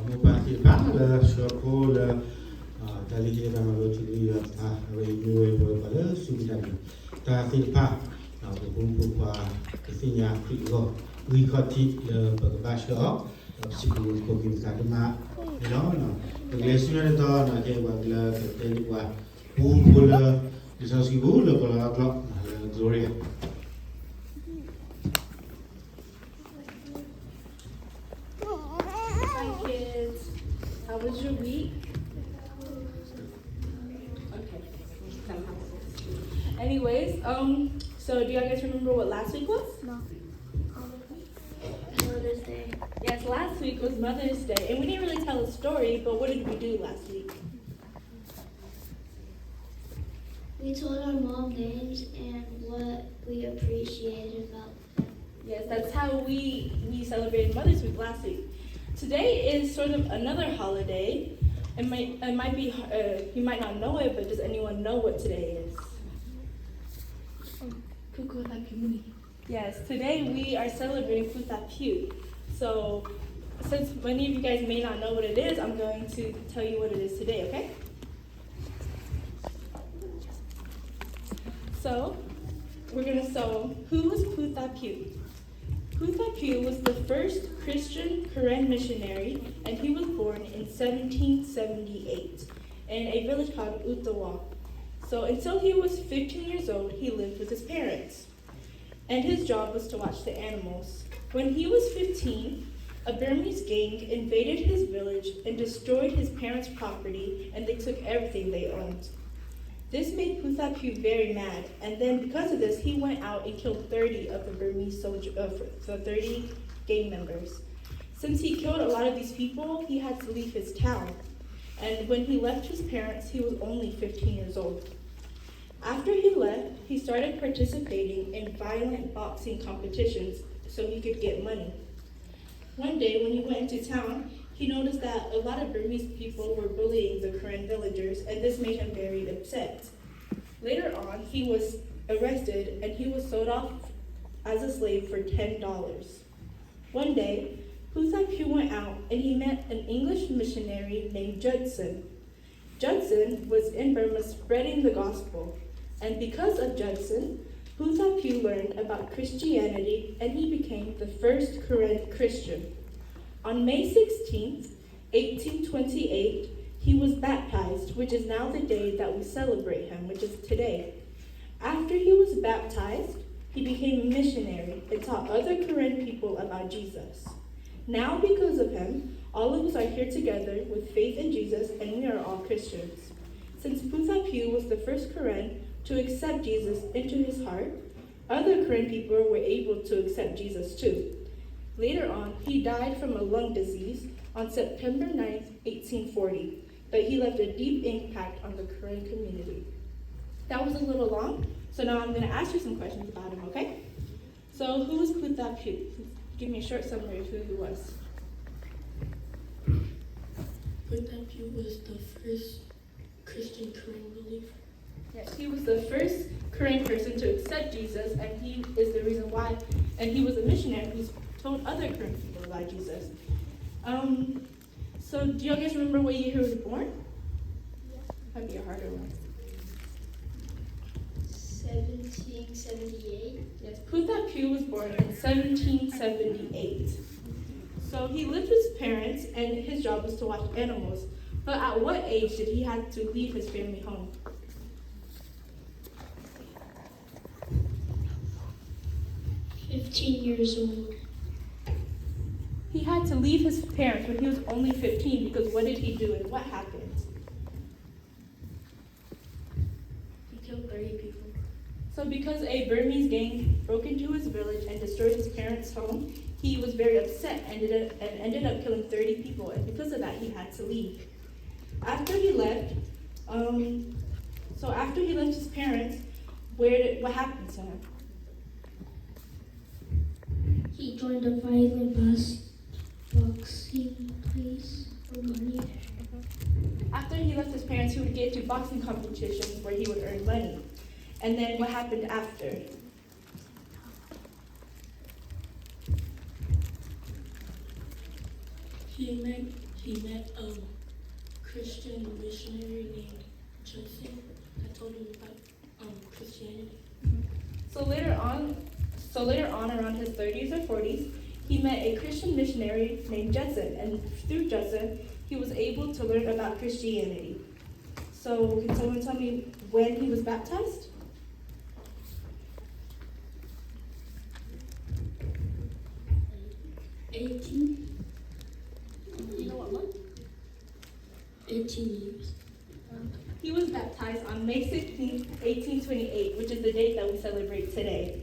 Mupatipala Shapula Delegate Amalotuli Radio Pala Sudan Tatilpa Pumpua Kathina Krigo we got it Bagasha Siku Kokin Kadima the glacier dawn I gave Wagla Telua Pumpula Disasibula Gloria. How was your week? Okay. Anyways, so do you guys remember what last week was? No. Mother's Day. Yes, last week was Mother's Day, and we didn't really tell a story, but what did we do last week? We told our mom names and what we appreciated about them. Yes, that's how we celebrated Mother's Week last week. Today is sort of another holiday. It might be you might not know it, but does anyone know what today is? Yes, today we are celebrating Puthapiu. So, since many of you guys may not know what it is, I'm going to tell you what it is today, okay? So, who was Puthapiu? Puthapiu was the first Christian Karen missionary, and he was born in 1778 in a village called Utawa. So until he was 15 years old, he lived with his parents, and his job was to watch the animals. When he was 15, a Burmese gang invaded his village and destroyed his parents' property, and they took everything they owned. This made Puthapiu very mad, and then because of this, he went out and killed 30 of the Burmese soldiers, the 30 gang members. Since he killed a lot of these people, he had to leave his town. And when he left his parents, he was only 15 years old. After he left, he started participating in violent boxing competitions so he could get money. One day, when he went into town, he noticed that a lot of Burmese people were bullying the Karen villagers, and this made him very upset. Later on, he was arrested and he was sold off as a slave for $10. One day, Puthapiu went out and he met an English missionary named Judson. Judson was in Burma spreading the gospel, and because of Judson, Puthapiu learned about Christianity and he became the first Karen Christian. On May 16, 1828, he was baptized, which is now the day that we celebrate him, which is today. After he was baptized, he became a missionary and taught other Karen people about Jesus. Now, because of him, all of us are here together with faith in Jesus, and we are all Christians. Since Puthapiu was the first Karen to accept Jesus into his heart, other Karen people were able to accept Jesus too. Later on, he died from a lung disease on September 9, 1840, but he left a deep impact on the Karen community. That was a little long, so now I'm going to ask you some questions about him, okay? So who was Puthapiu? Give me a short summary of who he was. Puthapiu was the first Christian Karen believer. Yes, he was the first Karen person to accept Jesus, and he is the reason why, and he was a missionary who's told other Karen people about Jesus. So do you guys remember what year he was born? Yeah. That'd be a harder one. 1778. Yes, Puthapiu was born in 1778. So he lived with his parents, and his job was to watch animals. But at what age did he have to leave his family home? $15 old. He had to leave his parents when he was only 15 because what did he do and what happened? He killed 30 people. So because a Burmese gang broke into his village and destroyed his parents' home, he was very upset and ended up killing 30 people, and because of that he had to leave. After he left, his parents, what happened to him? He joined a violent boxing place for money. After he left his parents, he would get into boxing competitions where he would earn money. And then what happened after? He met a Christian missionary named Joseph that told him about Christianity. So later on, around his 30s or 40s, he met a Christian missionary named Judson, and through Judson, he was able to learn about Christianity. So can someone tell me when he was baptized? You know what month? 18 years. He was baptized on May 16th, 1828, which is the date that we celebrate today.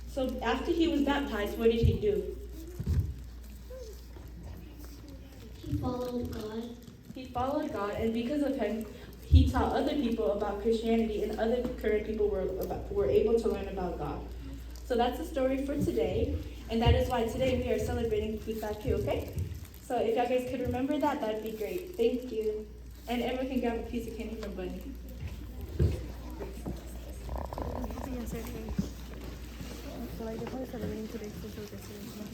So after he was baptized, what did he do? He followed God. He followed God, and because of him, he taught other people about Christianity, and other current people were able to learn about God. So that's the story for today, and that is why today we are celebrating Putapyu, okay? So if y'all guys could remember that, that'd be great. Thank you. And everyone can grab a piece of candy from Bunny. So like they're probably celebrating today's social distance.